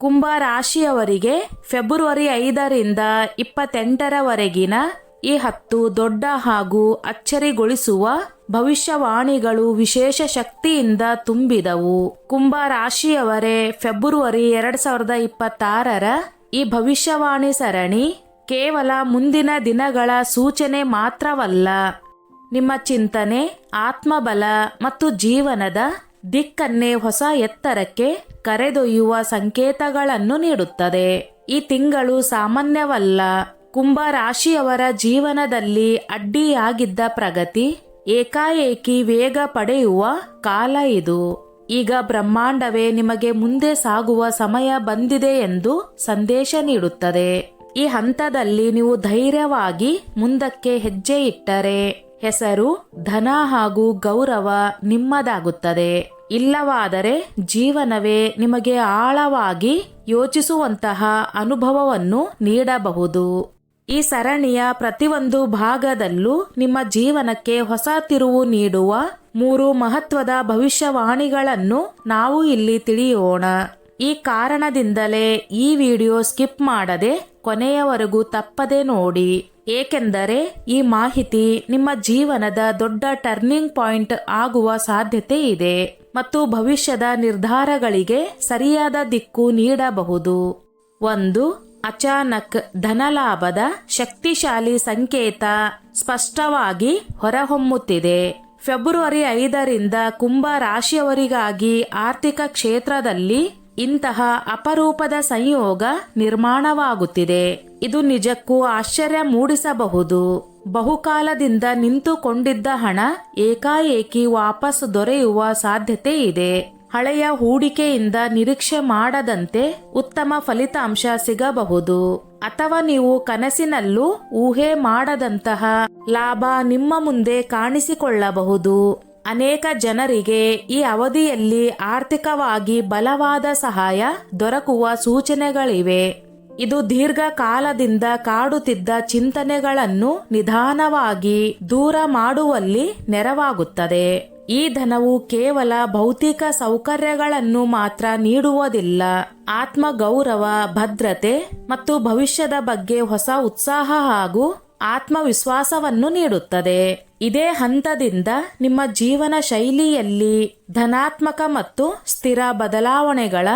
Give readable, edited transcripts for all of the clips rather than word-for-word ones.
ಕುಂಭ ರಾಶಿಯವರಿಗೆ ಫೆಬ್ರವರಿ 5ರಿಂದ 28ರವರೆಗಿನ ಈ 10 ದೊಡ್ಡ ಹಾಗೂ ಅಚ್ಚರಿಗೊಳಿಸುವ ಭವಿಷ್ಯವಾಣಿಗಳು ವಿಶೇಷ ಶಕ್ತಿಯಿಂದ ತುಂಬಿದವು. ಕುಂಭ ರಾಶಿಯವರೇ, ಫೆಬ್ರವರಿ 2026ರ ಈ ಭವಿಷ್ಯವಾಣಿ ಸರಣಿ ಕೇವಲ ಮುಂದಿನ ದಿನಗಳ ಸೂಚನೆ ಮಾತ್ರವಲ್ಲ, ನಿಮ್ಮ ಚಿಂತನೆ, ಆತ್ಮಬಲ ಮತ್ತು ಜೀವನದ ದಿಕ್ಕನ್ನೇ ಹೊಸ ಎತ್ತರಕ್ಕೆ ಕರೆದೊಯ್ಯುವ ಸಂಕೇತಗಳನ್ನು ನೀಡುತ್ತದೆ. ಈ ತಿಂಗಳು ಸಾಮಾನ್ಯವಲ್ಲ. ಕುಂಭ ರಾಶಿಯವರ ಜೀವನದಲ್ಲಿ ಅಡ್ಡಿಯಾಗಿದ್ದ ಪ್ರಗತಿ ಏಕಾಏಕಿ ವೇಗ ಪಡೆಯುವ ಕಾಲ ಇದು. ಈಗ ಬ್ರಹ್ಮಾಂಡವೇ ನಿಮಗೆ ಮುಂದೆ ಸಾಗುವ ಸಮಯ ಬಂದಿದೆ ಎಂದು ಸಂದೇಶ ನೀಡುತ್ತದೆ. ಈ ಹಂತದಲ್ಲಿ ನೀವು ಧೈರ್ಯವಾಗಿ ಮುಂದಕ್ಕೆ ಹೆಜ್ಜೆ ಇಟ್ಟರೆ ಹೆಸರು, ಧನ ಹಾಗೂ ಗೌರವ ನಿಮ್ಮದಾಗುತ್ತದೆ. ಇಲ್ಲವಾದರೆ ಜೀವನವೇ ನಿಮಗೆ ಆಳವಾಗಿ ಯೋಚಿಸುವಂತಹ ಅನುಭವವನ್ನು ನೀಡಬಹುದು. ಈ ಸರಣಿಯ ಪ್ರತಿಯೊಂದು ಭಾಗದಲ್ಲೂ ನಿಮ್ಮ ಜೀವನಕ್ಕೆ ಹೊಸ ತಿರುವು ನೀಡುವ 3 ಮಹತ್ವದ ಭವಿಷ್ಯವಾಣಿಗಳನ್ನು ನಾವು ಇಲ್ಲಿ ತಿಳಿಯೋಣ. ಈ ಕಾರಣದಿಂದಲೇ ಈ ವಿಡಿಯೋ ಸ್ಕಿಪ್ ಮಾಡದೆ ಕೊನೆಯವರೆಗೂ ತಪ್ಪದೆ ನೋಡಿ, ಏಕೆಂದರೆ ಈ ಮಾಹಿತಿ ನಿಮ್ಮ ಜೀವನದ ದೊಡ್ಡ ಟರ್ನಿಂಗ್ ಪಾಯಿಂಟ್ ಆಗುವ ಸಾಧ್ಯತೆ ಇದೆ ಮತ್ತು ಭವಿಷ್ಯದ ನಿರ್ಧಾರಗಳಿಗೆ ಸರಿಯಾದ ದಿಕ್ಕು ನೀಡಬಹುದು. 1. ಅಚಾನಕ್ ಧನಲಾಭದ ಶಕ್ತಿಶಾಲಿ ಸಂಕೇತ ಸ್ಪಷ್ಟವಾಗಿ ಹೊರಹೊಮ್ಮುತ್ತಿದೆ. ಫೆಬ್ರವರಿ 5ರಿಂದ ಕುಂಭ ರಾಶಿಯವರಿಗಾಗಿ ಆರ್ಥಿಕ ಕ್ಷೇತ್ರದಲ್ಲಿ ಇಂತಹ ಅಪರೂಪದ ಸಂಯೋಗ ನಿರ್ಮಾಣವಾಗುತ್ತಿದೆ. ಇದು ನಿಜಕ್ಕೂ ಆಶ್ಚರ್ಯ ಮೂಡಿಸಬಹುದು. ಬಹುಕಾಲದಿಂದ ನಿಂತುಕೊಂಡಿದ್ದ ಹಣ ಏಕಾಏಕಿ ವಾಪಸ್ ದೊರೆಯುವ ಸಾಧ್ಯತೆ ಇದೆ. ಹಳೆಯ ಹೂಡಿಕೆಯಿಂದ ನಿರೀಕ್ಷೆ ಮಾಡದಂತೆ ಉತ್ತಮ ಫಲಿತಾಂಶ ಸಿಗಬಹುದು. ಅಥವಾ ನೀವು ಕನಸಿನಲ್ಲೂ ಊಹೆ ಮಾಡದಂತಹ ಲಾಭ ನಿಮ್ಮ ಮುಂದೆ ಕಾಣಿಸಿಕೊಳ್ಳಬಹುದು. ಅನೇಕ ಜನರಿಗೆ ಈ ಅವಧಿಯಲ್ಲಿ ಆರ್ಥಿಕವಾಗಿ ಬಲವಾದ ಸಹಾಯ ದೊರಕುವ ಸೂಚನೆಗಳಿವೆ. ಇದು ದೀರ್ಘಕಾಲದಿಂದ ಕಾಡುತ್ತಿದ್ದ ಚಿಂತನೆಗಳನ್ನು ನಿಧಾನವಾಗಿ ದೂರ ಮಾಡುವಲ್ಲಿ ನೆರವಾಗುತ್ತದೆ. ಈ ಧನವು ಕೇವಲ ಭೌತಿಕ ಸೌಕರ್ಯಗಳನ್ನು ಮಾತ್ರ ನೀಡುವುದಿಲ್ಲ, ಆತ್ಮಗೌರವ, ಭದ್ರತೆ ಮತ್ತು ಭವಿಷ್ಯದ ಬಗ್ಗೆ ಹೊಸ ಉತ್ಸಾಹ ಹಾಗೂ ಆತ್ಮವಿಶ್ವಾಸವನ್ನು ನೀಡುತ್ತದೆ. ಇದೇ ಹಂತದಿಂದ ನಿಮ್ಮ ಜೀವನ ಶೈಲಿಯಲ್ಲಿ ಧನಾತ್ಮಕ ಮತ್ತು ಸ್ಥಿರ ಬದಲಾವಣೆಗಳ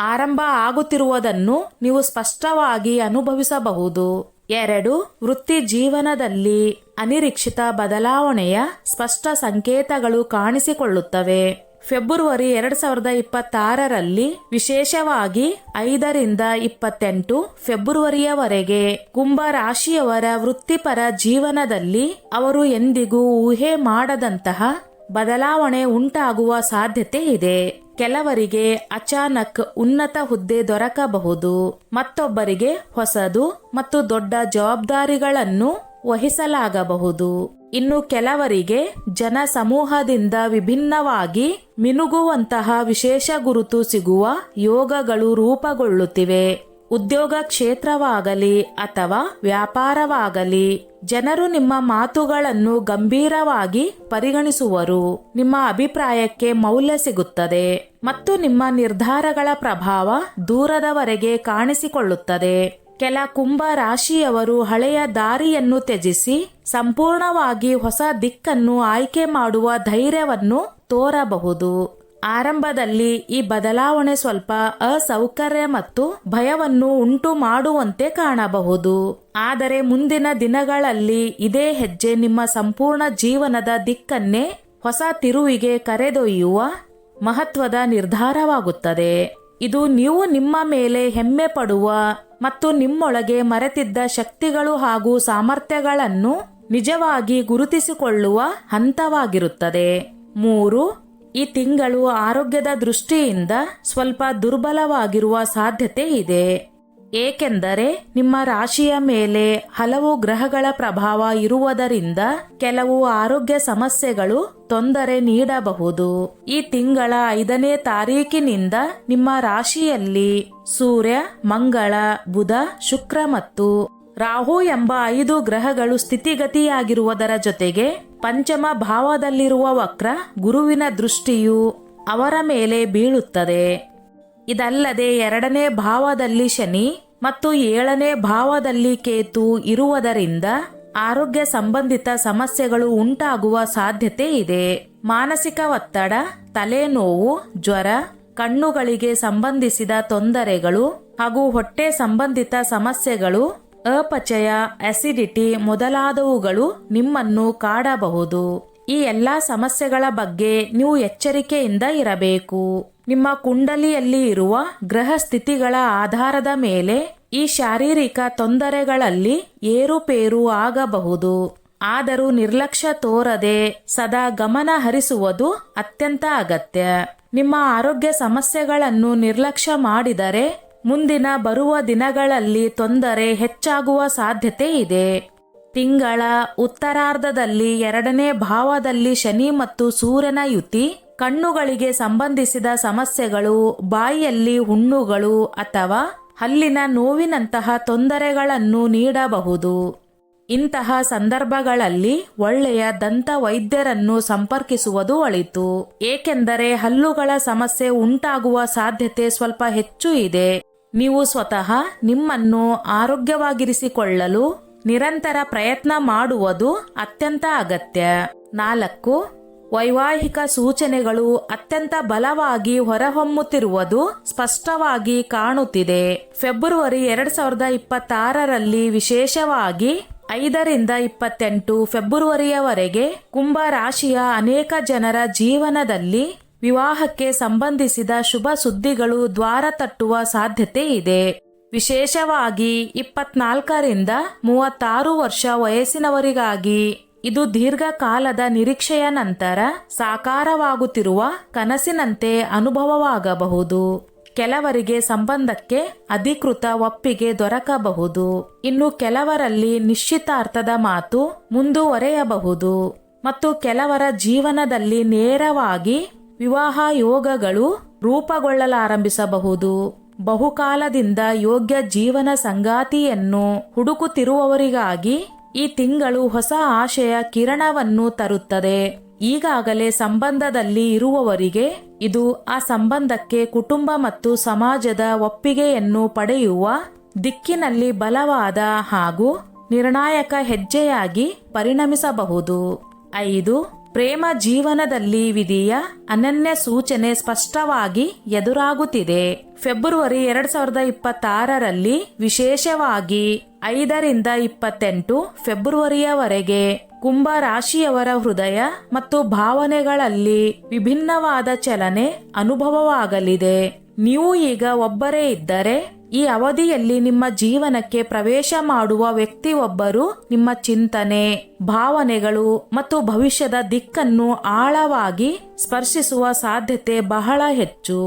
ಆರಂಭ ಆಗುತ್ತಿರುವುದನ್ನು ನೀವು ಸ್ಪಷ್ಟವಾಗಿ ಅನುಭವಿಸಬಹುದು. 2. ವೃತ್ತಿ ಜೀವನದಲ್ಲಿ ಅನಿರೀಕ್ಷಿತ ಬದಲಾವಣೆಯ ಸ್ಪಷ್ಟ ಸಂಕೇತಗಳು ಕಾಣಿಸಿಕೊಳ್ಳುತ್ತವೆ. ಫೆಬ್ರವರಿ 2026ರಲ್ಲಿ ವಿಶೇಷವಾಗಿ 5ರಿಂದ 28 ಫೆಬ್ರವರಿಯವರೆಗೆ ಕುಂಭ ರಾಶಿಯವರ ವೃತ್ತಿಪರ ಜೀವನದಲ್ಲಿ ಅವರು ಎಂದಿಗೂ ಊಹೆ ಮಾಡದಂತಹ ಬದಲಾವಣೆ ಉಂಟಾಗುವ ಸಾಧ್ಯತೆ ಇದೆ. ಕೆಲವರಿಗೆ ಅಚಾನಕ್ ಉನ್ನತ ಹುದ್ದೆ ದೊರಕಬಹುದು, ಮತ್ತೊಬ್ಬರಿಗೆ ಹೊಸದು ಮತ್ತು ದೊಡ್ಡ ಜವಾಬ್ದಾರಿಗಳನ್ನು ವಹಿಸಲಾಗಬಹುದು. ಇನ್ನು ಕೆಲವರಿಗೆ ಜನ ಸಮೂಹದಿಂದ ವಿಭಿನ್ನವಾಗಿ ಮಿನುಗುವಂತಹ ವಿಶೇಷ ಗುರುತು ಸಿಗುವ ಯೋಗಗಳು ರೂಪುಗೊಳ್ಳುತ್ತಿವೆ. ಉದ್ಯೋಗ ಕ್ಷೇತ್ರವಾಗಲಿ ಅಥವಾ ವ್ಯಾಪಾರವಾಗಲಿ, ಜನರು ನಿಮ್ಮ ಮಾತುಗಳನ್ನು ಗಂಭೀರವಾಗಿ ಪರಿಗಣಿಸುವರು. ನಿಮ್ಮ ಅಭಿಪ್ರಾಯಕ್ಕೆ ಮೌಲ್ಯ ಸಿಗುತ್ತದೆ ಮತ್ತು ನಿಮ್ಮ ನಿರ್ಧಾರಗಳ ಪ್ರಭಾವ ದೂರದವರೆಗೆ ಕಾಣಿಸಿಕೊಳ್ಳುತ್ತದೆ. ಕೆಲ ಕುಂಭ ರಾಶಿಯವರು ಹಳೆಯ ದಾರಿಯನ್ನು ತ್ಯಜಿಸಿ ಸಂಪೂರ್ಣವಾಗಿ ಹೊಸ ದಿಕ್ಕನ್ನು ಆಯ್ಕೆ ಮಾಡುವ ಧೈರ್ಯವನ್ನು ತೋರಬಹುದು. ಆರಂಭದಲ್ಲಿ ಈ ಬದಲಾವಣೆ ಸ್ವಲ್ಪ ಅಸೌಕರ್ಯ ಮತ್ತು ಭಯವನ್ನು ಉಂಟು ಮಾಡುವಂತೆ ಕಾಣಬಹುದು. ಆದರೆ ಮುಂದಿನ ದಿನಗಳಲ್ಲಿ ಇದೇ ಹೆಜ್ಜೆ ನಿಮ್ಮ ಸಂಪೂರ್ಣ ಜೀವನದ ದಿಕ್ಕನ್ನೇ ಹೊಸ ತಿರುವಿಗೆ ಕರೆದೊಯ್ಯುವ ಮಹತ್ವದ ನಿರ್ಧಾರವಾಗುತ್ತದೆ. ಇದು ನೀವು ನಿಮ್ಮ ಮೇಲೆ ಹೆಮ್ಮೆ ಪಡುವ ಮತ್ತು ನಿಮ್ಮೊಳಗೆ ಮರೆತಿದ್ದ ಶಕ್ತಿಗಳು ಹಾಗೂ ಸಾಮರ್ಥ್ಯಗಳನ್ನು ನಿಜವಾಗಿ ಗುರುತಿಸಿಕೊಳ್ಳುವ ಹಂತವಾಗಿರುತ್ತದೆ. 3. ಈ ತಿಂಗಳು ಆರೋಗ್ಯದ ದೃಷ್ಟಿಯಿಂದ ಸ್ವಲ್ಪ ದುರ್ಬಲವಾಗಿರುವ ಸಾಧ್ಯತೆ ಇದೆ, ಏಕೆಂದರೆ ನಿಮ್ಮ ರಾಶಿಯ ಮೇಲೆ ಹಲವು ಗ್ರಹಗಳ ಪ್ರಭಾವ ಇರುವುದರಿಂದ ಕೆಲವು ಆರೋಗ್ಯ ಸಮಸ್ಯೆಗಳು ತೊಂದರೆ ನೀಡಬಹುದು. ಈ ತಿಂಗಳ 5ನೇ ತಾರೀಕಿನಿಂದ ನಿಮ್ಮ ರಾಶಿಯಲ್ಲಿ ಸೂರ್ಯ, ಮಂಗಳ, ಬುಧ, ಶುಕ್ರ ಮತ್ತು ರಾಹು ಎಂಬ 5 ಗ್ರಹಗಳು ಸ್ಥಿತಿಗತಿಯಾಗಿರುವುದರ ಜೊತೆಗೆ ಪಂಚಮ ಭಾವದಲ್ಲಿರುವ ವಕ್ರ ಗುರುವಿನ ದೃಷ್ಟಿಯು ಅವರ ಮೇಲೆ ಬೀಳುತ್ತದೆ. ಇದಲ್ಲದೆ 2ನೇ ಭಾವದಲ್ಲಿ ಶನಿ ಮತ್ತು 7ನೇ ಭಾವದಲ್ಲಿ ಕೇತು ಇರುವುದರಿಂದ ಆರೋಗ್ಯ ಸಂಬಂಧಿತ ಸಮಸ್ಯೆಗಳು ಉಂಟಾಗುವ ಸಾಧ್ಯತೆ ಇದೆ. ಮಾನಸಿಕ ಒತ್ತಡ, ತಲೆನೋವು, ಜ್ವರ, ಕಣ್ಣುಗಳಿಗೆ ಸಂಬಂಧಿಸಿದ ತೊಂದರೆಗಳು ಹಾಗೂ ಹೊಟ್ಟೆ ಸಂಬಂಧಿತ ಸಮಸ್ಯೆಗಳು, ಅಪಚಯ, ಅಸಿಡಿಟಿ ಮೊದಲಾದವುಗಳು ನಿಮ್ಮನ್ನು ಕಾಡಬಹುದು. ಈ ಎಲ್ಲಾ ಸಮಸ್ಯೆಗಳ ಬಗ್ಗೆ ನೀವು ಎಚ್ಚರಿಕೆಯಿಂದ ಇರಬೇಕು. ನಿಮ್ಮ ಕುಂಡಲಿಯಲ್ಲಿ ಇರುವ ಗ್ರಹ ಸ್ಥಿತಿಗಳ ಆಧಾರದ ಮೇಲೆ ಈ ಶಾರೀರಿಕ ತೊಂದರೆಗಳಲ್ಲಿ ಏರುಪೇರು ಆಗಬಹುದು. ಆದರೂ ನಿರ್ಲಕ್ಷ್ಯ ತೋರದೆ ಸದಾ ಗಮನ ಹರಿಸುವುದು ಅತ್ಯಂತ ಅಗತ್ಯ. ನಿಮ್ಮ ಆರೋಗ್ಯ ಸಮಸ್ಯೆಗಳನ್ನು ನಿರ್ಲಕ್ಷ್ಯ ಮಾಡಿದರೆ ಮುಂದಿನ ಬರುವ ದಿನಗಳಲ್ಲಿ ತೊಂದರೆ ಹೆಚ್ಚಾಗುವ ಸಾಧ್ಯತೆ ಇದೆ. ತಿಂಗಳ ಉತ್ತರಾರ್ಧದಲ್ಲಿ 2ನೇ ಭಾವದಲ್ಲಿ ಶನಿ ಮತ್ತು ಸೂರ್ಯನ ಯುತಿ ಕಣ್ಣುಗಳಿಗೆ ಸಂಬಂಧಿಸಿದ ಸಮಸ್ಯೆಗಳು, ಬಾಯಿಯಲ್ಲಿ ಹುಣ್ಣುಗಳು ಅಥವಾ ಹಲ್ಲಿನ ನೋವಿನಂತಹ ತೊಂದರೆಗಳನ್ನು ನೀಡಬಹುದು. ಇಂತಹ ಸಂದರ್ಭಗಳಲ್ಲಿ ಒಳ್ಳೆಯ ದಂತ ವೈದ್ಯರನ್ನು ಸಂಪರ್ಕಿಸುವುದು ಒಳಿತು. ಏಕೆಂದರೆ ಹಲ್ಲುಗಳ ಸಮಸ್ಯೆ ಉಂಟಾಗುವ ಸಾಧ್ಯತೆ ಸ್ವಲ್ಪ ಹೆಚ್ಚು ಇದೆ. ನೀವು ಸ್ವತಃ ನಿಮ್ಮನ್ನು ಆರೋಗ್ಯವಾಗಿರಿಸಿಕೊಳ್ಳಲು ನಿರಂತರ ಪ್ರಯತ್ನ ಮಾಡುವುದು ಅತ್ಯಂತ ಅಗತ್ಯ. 4. ವೈವಾಹಿಕ ಸೂಚನೆಗಳು ಅತ್ಯಂತ ಬಲವಾಗಿ ಹೊರಹೊಮ್ಮುತ್ತಿರುವುದು ಸ್ಪಷ್ಟವಾಗಿ ಕಾಣುತ್ತಿದೆ. ಫೆಬ್ರವರಿ 2026ರಲ್ಲಿ ವಿಶೇಷವಾಗಿ 5ರಿಂದ 28 ಫೆಬ್ರವರಿಯವರೆಗೆ ಕುಂಭ ರಾಶಿಯ ಅನೇಕ ಜನರ ಜೀವನದಲ್ಲಿ ವಿವಾಹಕ್ಕೆ ಸಂಬಂಧಿಸಿದ ಶುಭ ಸುದ್ದಿಗಳು ದ್ವಾರ ತಟ್ಟುವ ಸಾಧ್ಯತೆ ಇದೆ. ವಿಶೇಷವಾಗಿ 24ರಿಂದ 36 ವರ್ಷ ವಯಸ್ಸಿನವರಿಗಾಗಿ ಇದು ದೀರ್ಘಕಾಲದ ನಿರೀಕ್ಷೆಯ ನಂತರ ಸಾಕಾರವಾಗುತ್ತಿರುವ ಕನಸಿನಂತೆ ಅನುಭವವಾಗಬಹುದು. ಕೆಲವರಿಗೆ ಸಂಬಂಧಕ್ಕೆ ಅಧಿಕೃತ ಒಪ್ಪಿಗೆ ದೊರಕಬಹುದು. ಇನ್ನು ಕೆಲವರಲ್ಲಿ ನಿಶ್ಚಿತಾರ್ಥದ ಮಾತು ಮುಂದುವರೆಯಬಹುದು ಮತ್ತು ಕೆಲವರ ಜೀವನದಲ್ಲಿ ನೇರವಾಗಿ ವಿವಾಹ ಯೋಗಗಳು ರೂಪುಗೊಳ್ಳಲಾರಂಭಿಸಬಹುದು. ಬಹುಕಾಲದಿಂದ ಯೋಗ್ಯ ಜೀವನ ಸಂಗಾತಿಯನ್ನು ಹುಡುಕುತ್ತಿರುವವರಿಗಾಗಿ ಈ ತಿಂಗಳು ಹೊಸ ಆಶಯ ಕಿರಣವನ್ನು ತರುತ್ತದೆ. ಈಗಾಗಲೇ ಸಂಬಂಧದಲ್ಲಿ ಇರುವವರಿಗೆ ಇದು ಆ ಸಂಬಂಧಕ್ಕೆ ಕುಟುಂಬ ಮತ್ತು ಸಮಾಜದ ಒಪ್ಪಿಗೆಯನ್ನು ಪಡೆಯುವ ದಿಕ್ಕಿನಲ್ಲಿ ಬಲವಾದ ಹಾಗೂ ನಿರ್ಣಾಯಕ ಹೆಜ್ಜೆಯಾಗಿ ಪರಿಣಮಿಸಬಹುದು. 5. ಪ್ರೇಮ ಜೀವನದಲ್ಲಿ ವಿಧಿಯ ಅನನ್ಯ ಸೂಚನೆ ಸ್ಪಷ್ಟವಾಗಿ ಎದುರಾಗುತ್ತಿದೆ. ಫೆಬ್ರವರಿ 2026ರಲ್ಲಿ ವಿಶೇಷವಾಗಿ 5ರಿಂದ 28 ಫೆಬ್ರವರಿಯವರೆಗೆ ಕುಂಭ ರಾಶಿಯವರ ಹೃದಯ ಮತ್ತು ಭಾವನೆಗಳಲ್ಲಿ ವಿಭಿನ್ನವಾದ ಚಲನೆ ಅನುಭವವಾಗಲಿದೆ. ನೀವು ಈಗ ಒಬ್ಬರೇ ಇದ್ದರೆ ಈ ಅವಧಿಯಲ್ಲಿ ನಿಮ್ಮ ಜೀವನಕ್ಕೆ ಪ್ರವೇಶ ಮಾಡುವ ವ್ಯಕ್ತಿಯೊಬ್ಬರು ನಿಮ್ಮ ಚಿಂತನೆ, ಭಾವನೆಗಳು ಮತ್ತು ಭವಿಷ್ಯದ ದಿಕ್ಕನ್ನು ಆಳವಾಗಿ ಸ್ಪರ್ಶಿಸುವ ಸಾಧ್ಯತೆ ಬಹಳ ಹೆಚ್ಚು.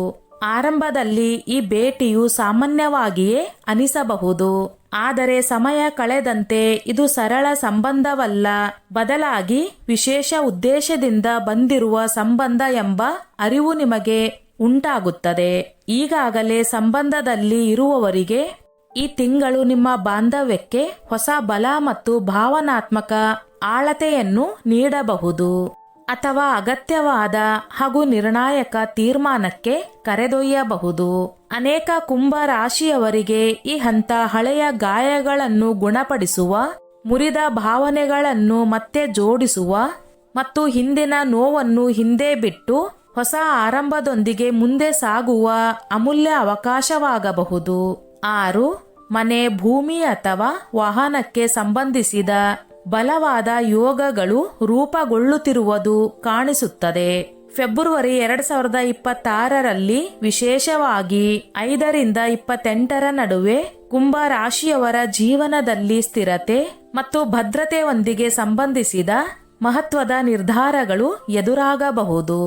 ಆರಂಭದಲ್ಲಿ ಈ ಭೇಟಿಯು ಸಾಮಾನ್ಯವಾಗಿಯೇ ಅನಿಸಬಹುದು. ಆದರೆ ಸಮಯ ಕಳೆದಂತೆ ಇದು ಸರಳ ಸಂಬಂಧವಲ್ಲ, ಬದಲಾಗಿ ವಿಶೇಷ ಉದ್ದೇಶದಿಂದ ಬಂದಿರುವ ಸಂಬಂಧ ಎಂಬ ಅರಿವು ನಿಮಗೆ ಉಂಟಾಗುತ್ತದೆ. ಈಗಾಗಲೇ ಸಂಬಂಧದಲ್ಲಿ ಇರುವವರಿಗೆ ಈ ತಿಂಗಳು ನಿಮ್ಮ ಬಾಂಧವ್ಯಕ್ಕೆ ಹೊಸ ಬಲ ಮತ್ತು ಭಾವನಾತ್ಮಕ ಆಳತೆಯನ್ನು ನೀಡಬಹುದು ಅಥವಾ ಅಗತ್ಯವಾದ ಹಾಗೂ ನಿರ್ಣಾಯಕ ತೀರ್ಮಾನಕ್ಕೆ ಕರೆದೊಯ್ಯಬಹುದು. ಅನೇಕ ಕುಂಭ ರಾಶಿಯವರಿಗೆ ಈ ಹಂತ ಹಳೆಯ ಗಾಯಗಳನ್ನು ಗುಣಪಡಿಸುವ, ಮುರಿದ ಭಾವನೆಗಳನ್ನು ಮತ್ತೆ ಜೋಡಿಸುವ ಮತ್ತು ಹಿಂದಿನ ನೋವನ್ನು ಹಿಂದೆ ಬಿಟ್ಟು ಹೊಸ ಆರಂಭದೊಂದಿಗೆ ಮುಂದೆ ಸಾಗುವ ಅಮೂಲ್ಯ ಅವಕಾಶವಾಗಬಹುದು. 6. ಮನೆ, ಭೂಮಿ ಅಥವಾ ವಾಹನಕ್ಕೆ ಸಂಬಂಧಿಸಿದ ಬಲವಾದ ಯೋಗಗಳು ರೂಪುಗೊಳ್ಳುತ್ತಿರುವುದು ಕಾಣಿಸುತ್ತದೆ. ಫೆಬ್ರವರಿ 2026ರಲ್ಲಿ ವಿಶೇಷವಾಗಿ 5ರಿಂದ 28ರ ನಡುವೆ ಕುಂಭ ರಾಶಿಯವರ ಜೀವನದಲ್ಲಿ ಸ್ಥಿರತೆ ಮತ್ತು ಭದ್ರತೆಯೊಂದಿಗೆ ಸಂಬಂಧಿಸಿದ ಮಹತ್ವದ ನಿರ್ಧಾರಗಳು ಎದುರಾಗಬಹುದು.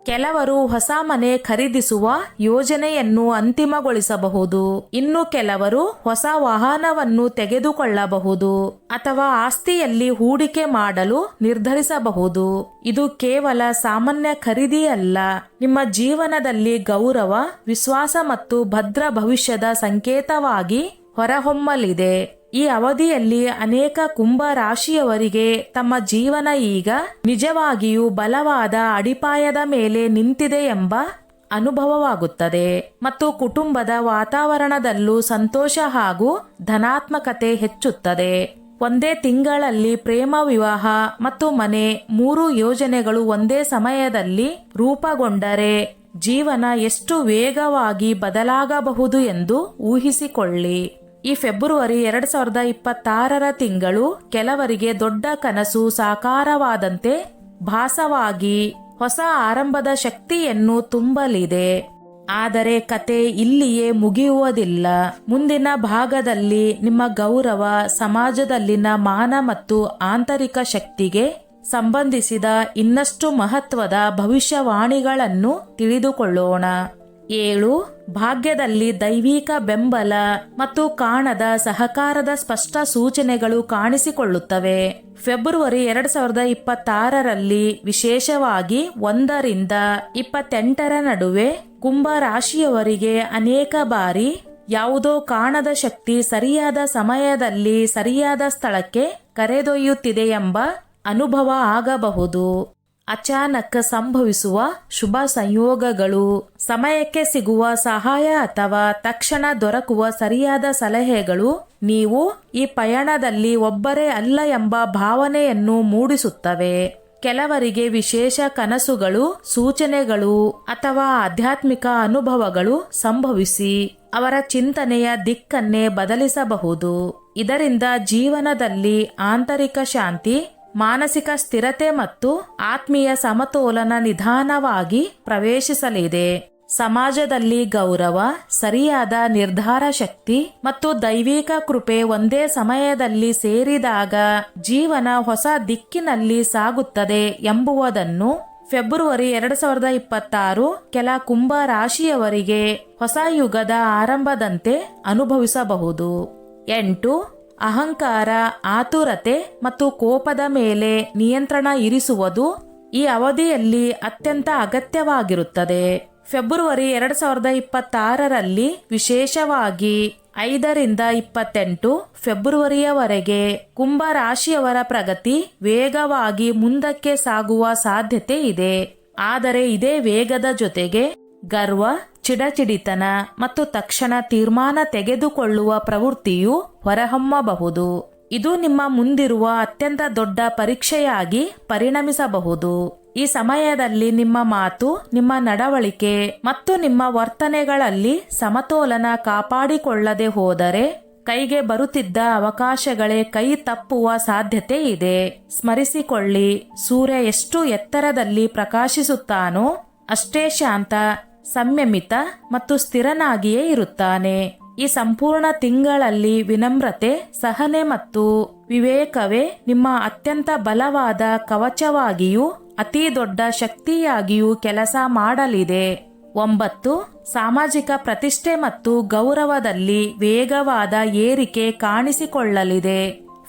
ಕೆಲವರು ಹೊಸ ಮನೆ ಖರೀದಿಸುವ ಯೋಜನೆಯನ್ನು ಅಂತಿಮಗೊಳಿಸಬಹುದು. ಇನ್ನು ಕೆಲವರು ಹೊಸ ವಾಹನವನ್ನು ತೆಗೆದುಕೊಳ್ಳಬಹುದು ಅಥವಾ ಆಸ್ತಿಯಲ್ಲಿ ಹೂಡಿಕೆ ಮಾಡಲು ನಿರ್ಧರಿಸಬಹುದು. ಇದು ಕೇವಲ ಸಾಮಾನ್ಯ ಖರೀದಿಯಲ್ಲ, ನಿಮ್ಮ ಜೀವನದಲ್ಲಿ ಗೌರವ, ವಿಶ್ವಾಸ ಮತ್ತು ಭದ್ರ ಭವಿಷ್ಯದ ಸಂಕೇತವಾಗಿ ಹೊರಹೊಮ್ಮಲಿದೆ. ಈ ಅವಧಿಯಲ್ಲಿ ಅನೇಕ ಕುಂಭ ರಾಶಿಯವರಿಗೆ ತಮ್ಮ ಜೀವನ ಈಗ ನಿಜವಾಗಿಯೂ ಬಲವಾದ ಅಡಿಪಾಯದ ಮೇಲೆ ನಿಂತಿದೆ ಎಂಬ ಅನುಭವವಾಗುತ್ತದೆ ಮತ್ತು ಕುಟುಂಬದ ವಾತಾವರಣದಲ್ಲೂ ಸಂತೋಷ ಹಾಗೂ ಧನಾತ್ಮಕತೆ ಹೆಚ್ಚುತ್ತದೆ. ಒಂದೇ ತಿಂಗಳಲ್ಲಿ ಪ್ರೇಮ, ವಿವಾಹ ಮತ್ತು ಮನೆ 3 ಯೋಜನೆಗಳು ಒಂದೇ ಸಮಯದಲ್ಲಿ ರೂಪುಗೊಂಡರೆ ಜೀವನ ಎಷ್ಟು ವೇಗವಾಗಿ ಬದಲಾಗಬಹುದು ಎಂದು ಊಹಿಸಿಕೊಳ್ಳಿ. ಈ ಫೆಬ್ರವರಿ 2026ರ ತಿಂಗಳು ಕೆಲವರಿಗೆ ದೊಡ್ಡ ಕನಸು ಸಾಕಾರವಾದಂತೆ ಭಾಸವಾಗಿ ಹೊಸ ಆರಂಭದ ಶಕ್ತಿಯನ್ನು ತುಂಬಲಿದೆ. ಆದರೆ ಕತೆ ಇಲ್ಲಿಯೇ ಮುಗಿಯುವುದಿಲ್ಲ. ಮುಂದಿನ ಭಾಗದಲ್ಲಿ ನಿಮ್ಮ ಗೌರವ, ಸಮಾಜದಲ್ಲಿನ ಮಾನ ಮತ್ತು ಆಂತರಿಕ ಶಕ್ತಿಗೆ ಸಂಬಂಧಿಸಿದ ಇನ್ನಷ್ಟು ಮಹತ್ವದ ಭವಿಷ್ಯವಾಣಿಗಳನ್ನು ತಿಳಿದುಕೊಳ್ಳೋಣ. 7. ಭಾಗ್ಯದಲ್ಲಿ ದೈವಿಕ ಬೆಂಬಲ ಮತ್ತು ಕಾಣದ ಸಹಕಾರದ ಸ್ಪಷ್ಟ ಸೂಚನೆಗಳು ಕಾಣಿಸಿಕೊಳ್ಳುತ್ತವೆ. ಫೆಬ್ರವರಿ 2026ರಲ್ಲಿ ವಿಶೇಷವಾಗಿ 1 ರಿಂದ 28ರ ನಡುವೆ ಕುಂಭ ರಾಶಿಯವರಿಗೆ ಅನೇಕ ಬಾರಿ ಯಾವುದೋ ಕಾಣದ ಶಕ್ತಿ ಸರಿಯಾದ ಸಮಯದಲ್ಲಿ ಸರಿಯಾದ ಸ್ಥಳಕ್ಕೆ ಕರೆದೊಯ್ಯುತ್ತಿದೆ ಎಂಬ ಅನುಭವ ಆಗಬಹುದು. ಅಚಾನಕ್ ಸಂಭವಿಸುವ ಶುಭ ಸಂಯೋಗಗಳು, ಸಮಯಕ್ಕೆ ಸಿಗುವ ಸಹಾಯ ಅಥವಾ ತಕ್ಷಣ ದೊರಕುವ ಸರಿಯಾದ ಸಲಹೆಗಳು ನೀವು ಈ ಪಯಣದಲ್ಲಿ ಒಬ್ಬರೇ ಅಲ್ಲ ಎಂಬ ಭಾವನೆಯನ್ನು ಮೂಡಿಸುತ್ತವೆ. ಕೆಲವರಿಗೆ ವಿಶೇಷ ಕನಸುಗಳು, ಸೂಚನೆಗಳು ಅಥವಾ ಆಧ್ಯಾತ್ಮಿಕ ಅನುಭವಗಳು ಸಂಭವಿಸಿ ಅವರ ಚಿಂತನೆಯ ದಿಕ್ಕನ್ನೇ ಬದಲಿಸಬಹುದು. ಇದರಿಂದ ಜೀವನದಲ್ಲಿ ಆಂತರಿಕ ಶಾಂತಿ, ಮಾನಸಿಕ ಸ್ಥಿರತೆ ಮತ್ತು ಆತ್ಮೀಯ ಸಮತೋಲನ ನಿಧಾನವಾಗಿ ಪ್ರವೇಶಿಸಲಿದೆ. ಸಮಾಜದಲ್ಲಿ ಗೌರವ, ಸರಿಯಾದ ನಿರ್ಧಾರ ಶಕ್ತಿ ಮತ್ತು ದೈವಿಕ ಕೃಪೆ ಒಂದೇ ಸಮಯದಲ್ಲಿ ಸೇರಿದಾಗ ಜೀವನ ಹೊಸ ದಿಕ್ಕಿನಲ್ಲಿ ಸಾಗುತ್ತದೆ ಎಂಬುದನ್ನು ಫೆಬ್ರವರಿ 2026 ಕೆಲ ಕುಂಭ ರಾಶಿಯವರಿಗೆ ಹೊಸ ಯುಗದ ಆರಂಭದಂತೆ ಅನುಭವಿಸಬಹುದು. 8. ಅಹಂಕಾರ, ಆತುರತೆ ಮತ್ತು ಕೋಪದ ಮೇಲೆ ನಿಯಂತ್ರಣ ಇರಿಸುವುದು ಈ ಅವಧಿಯಲ್ಲಿ ಅತ್ಯಂತ ಅಗತ್ಯವಾಗಿರುತ್ತದೆ. ಫೆಬ್ರವರಿ 2026ರಲ್ಲಿ ವಿಶೇಷವಾಗಿ 5 ರಿಂದ 28 ಫೆಬ್ರವರಿಯವರೆಗೆ ಕುಂಭ ರಾಶಿಯವರ ಪ್ರಗತಿ ವೇಗವಾಗಿ ಮುಂದಕ್ಕೆ ಸಾಗುವ ಸಾಧ್ಯತೆ ಇದೆ. ಆದರೆ ಇದೇ ವೇಗದ ಜೊತೆಗೆ ಗರ್ವ, ಚಿಡಚಿಡಿತನ ಮತ್ತು ತಕ್ಷಣ ತೀರ್ಮಾನ ತೆಗೆದುಕೊಳ್ಳುವ ಪ್ರವೃತ್ತಿಯು ಹೊರಹೊಮ್ಮಬಹುದು. ಇದು ನಿಮ್ಮ ಮುಂದಿರುವ ಅತ್ಯಂತ ದೊಡ್ಡ ಪರೀಕ್ಷೆಯಾಗಿ ಪರಿಣಮಿಸಬಹುದು. ಈ ಸಮಯದಲ್ಲಿ ನಿಮ್ಮ ಮಾತು, ನಿಮ್ಮ ನಡವಳಿಕೆ ಮತ್ತು ನಿಮ್ಮ ವರ್ತನೆಗಳಲ್ಲಿ ಸಮತೋಲನ ಕಾಪಾಡಿಕೊಳ್ಳದೆ ಹೋದರೆ ಕೈಗೆ ಬರುತ್ತಿದ್ದ ಅವಕಾಶಗಳೇ ಕೈ ತಪ್ಪುವ ಸಾಧ್ಯತೆ ಇದೆ. ಸ್ಮರಿಸಿಕೊಳ್ಳಿ, ಸೂರ್ಯ ಎಷ್ಟು ಎತ್ತರದಲ್ಲಿ ಪ್ರಕಾಶಿಸುತ್ತಾನೋ ಅಷ್ಟೇ ಶಾಂತ, ಸಂಯಮಿತ ಮತ್ತು ಸ್ಥಿರನಾಗಿಯೇ ಇರುತ್ತಾನೆ. ಈ ಸಂಪೂರ್ಣ ತಿಂಗಳಲ್ಲಿ ವಿನಮ್ರತೆ, ಸಹನೆ ಮತ್ತು ವಿವೇಕವೇ ನಿಮ್ಮ ಅತ್ಯಂತ ಬಲವಾದ ಕವಚವಾಗಿಯೂ ಅತಿ ದೊಡ್ಡ ಶಕ್ತಿಯಾಗಿಯೂ ಕೆಲಸ ಮಾಡಲಿದೆ. 9. ಸಾಮಾಜಿಕ ಪ್ರತಿಷ್ಠೆ ಮತ್ತು ಗೌರವದಲ್ಲಿ ವೇಗವಾದ ಏರಿಕೆ ಕಾಣಿಸಿಕೊಳ್ಳಲಿದೆ.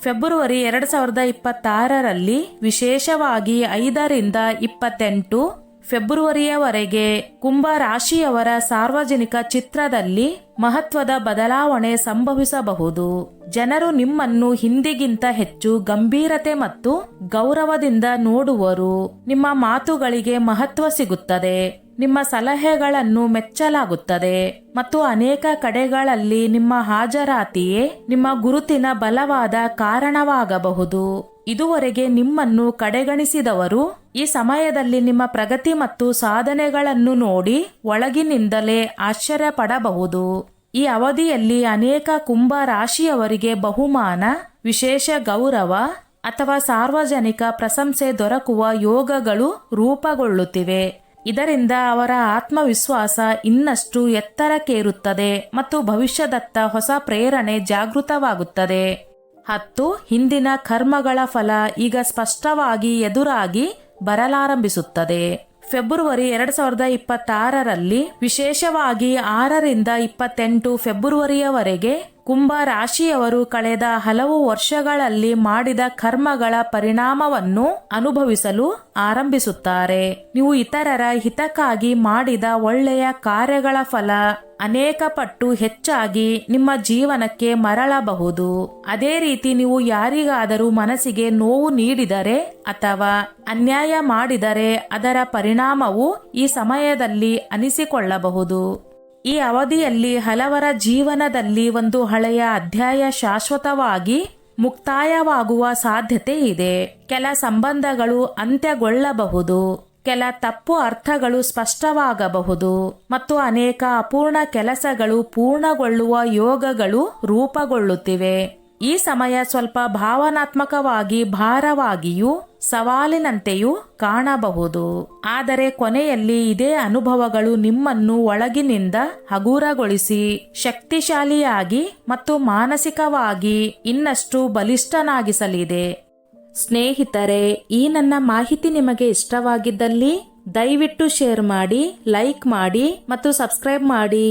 ಫೆಬ್ರವರಿ 2026ರಲ್ಲಿ ವಿಶೇಷವಾಗಿ 5 ರಿಂದ 28 ಫೆಬ್ರವರಿಯವರೆಗೆ ಕುಂಭ ರಾಶಿಯವರ ಸಾರ್ವಜನಿಕ ಚಿತ್ರದಲ್ಲಿ ಮಹತ್ವದ ಬದಲಾವಣೆ ಸಂಭವಿಸಬಹುದು. ಜನರು ನಿಮ್ಮನ್ನು ಹಿಂದಿಗಿಂತ ಹೆಚ್ಚು ಗಂಭೀರತೆ ಮತ್ತು ಗೌರವದಿಂದ ನೋಡುವರು. ನಿಮ್ಮ ಮಾತುಗಳಿಗೆ ಮಹತ್ವ ಸಿಗುತ್ತದೆ, ನಿಮ್ಮ ಸಲಹೆಗಳನ್ನು ಮೆಚ್ಚಲಾಗುತ್ತದೆ ಮತ್ತು ಅನೇಕ ಕಡೆಗಳಲ್ಲಿ ನಿಮ್ಮ ಹಾಜರಾತಿಯೇ ನಿಮ್ಮ ಗುರುತಿನ ಬಲವಾದ ಕಾರಣವಾಗಬಹುದು. ಇದುವರೆಗೆ ನಿಮ್ಮನ್ನು ಕಡೆಗಣಿಸಿದವರು ಈ ಸಮಯದಲ್ಲಿ ನಿಮ್ಮ ಪ್ರಗತಿ ಮತ್ತು ಸಾಧನೆಗಳನ್ನು ನೋಡಿ ಒಳಗಿನಿಂದಲೇ ಆಶ್ಚರ್ಯ ಪಡಬಹುದು. ಈ ಅವಧಿಯಲ್ಲಿ ಅನೇಕ ಕುಂಭ ರಾಶಿಯವರಿಗೆ ಬಹುಮಾನ, ವಿಶೇಷ ಗೌರವ ಅಥವಾ ಸಾರ್ವಜನಿಕ ಪ್ರಶಂಸೆ ದೊರಕುವ ಯೋಗಗಳು ರೂಪುಗೊಳ್ಳುತ್ತಿವೆ. ಇದರಿಂದ ಅವರ ಆತ್ಮವಿಶ್ವಾಸ ಇನ್ನಷ್ಟು ಎತ್ತರಕ್ಕೇರುತ್ತದೆ ಮತ್ತು ಭವಿಷ್ಯದತ್ತ ಹೊಸ ಪ್ರೇರಣೆ ಜಾಗೃತವಾಗುತ್ತದೆ. 10. ಹಿಂದಿನ ಕರ್ಮಗಳ ಫಲ ಈಗ ಸ್ಪಷ್ಟವಾಗಿ ಎದುರಾಗಿ ಬರಲಾರಂಭಿಸುತ್ತದೆ. ಫೆಬ್ರವರಿ 2026ರಲ್ಲಿ ವಿಶೇಷವಾಗಿ 6 ರಿಂದ 28 ಫೆಬ್ರವರಿಯವರೆಗೆ ಕುಂಭ ರಾಶಿಯವರು ಕಳೆದ ಹಲವು ವರ್ಷಗಳಲ್ಲಿ ಮಾಡಿದ ಕರ್ಮಗಳ ಪರಿಣಾಮವನ್ನು ಅನುಭವಿಸಲು ಆರಂಭಿಸುತ್ತಾರೆ. ನೀವು ಇತರರ ಹಿತಕ್ಕಾಗಿ ಮಾಡಿದ ಒಳ್ಳೆಯ ಕಾರ್ಯಗಳ ಫಲ ಅನೇಕ ಪಟ್ಟು ಹೆಚ್ಚಾಗಿ ನಿಮ್ಮ ಜೀವನಕ್ಕೆ ಮರಳಬಹುದು. ಅದೇ ರೀತಿ ನೀವು ಯಾರಿಗಾದರೂ ಮನಸ್ಸಿಗೆ ನೋವು ನೀಡಿದರೆ ಅಥವಾ ಅನ್ಯಾಯ ಮಾಡಿದರೆ ಅದರ ಪರಿಣಾಮವು ಈ ಸಮಯದಲ್ಲಿ ಅನಿಸಿಕೊಳ್ಳಬಹುದು. ಈ ಅವಧಿಯಲ್ಲಿ ಹಲವರ ಜೀವನದಲ್ಲಿ ಒಂದು ಹಳೆಯ ಅಧ್ಯಾಯ ಶಾಶ್ವತವಾಗಿ ಮುಕ್ತಾಯವಾಗುವ ಸಾಧ್ಯತೆ ಇದೆ. ಕೆಲ ಸಂಬಂಧಗಳು ಅಂತ್ಯಗೊಳ್ಳಬಹುದು, ಕೆಲ ತಪ್ಪು ಅರ್ಥಗಳು ಸ್ಪಷ್ಟವಾಗಬಹುದು ಮತ್ತು ಅನೇಕ ಅಪೂರ್ಣ ಕೆಲಸಗಳು ಪೂರ್ಣಗೊಳ್ಳುವ ಯೋಗಗಳು ರೂಪುಗೊಳ್ಳುತ್ತಿವೆ. ಈ ಸಮಯ ಸ್ವಲ್ಪ ಭಾವನಾತ್ಮಕವಾಗಿ ಭಾರವಾಗಿಯೂ ಸವಾಲಿನಂತೆಯೂ ಕಾಣಬಹುದು. ಆದರೆ ಕೊನೆಯಲ್ಲಿ ಇದೇ ಅನುಭವಗಳು ನಿಮ್ಮನ್ನು ಒಳಗಿನಿಂದ ಹಗುರಗೊಳಿಸಿ ಶಕ್ತಿಶಾಲಿಯಾಗಿ ಮತ್ತು ಮಾನಸಿಕವಾಗಿ ಇನ್ನಷ್ಟು ಬಲಿಷ್ಠನಾಗಿಸಲಿದೆ. ಸ್ನೇಹಿತರೆ, ಈ ನನ್ನ ಮಾಹಿತಿ ನಿಮಗೆ ಇಷ್ಟವಾಗಿದ್ದಲ್ಲಿ ದಯವಿಟ್ಟು ಶೇರ್ ಮಾಡಿ, ಲೈಕ್ ಮಾಡಿ ಮತ್ತು ಸಬ್ಸ್ಕ್ರೈಬ್ ಮಾಡಿ.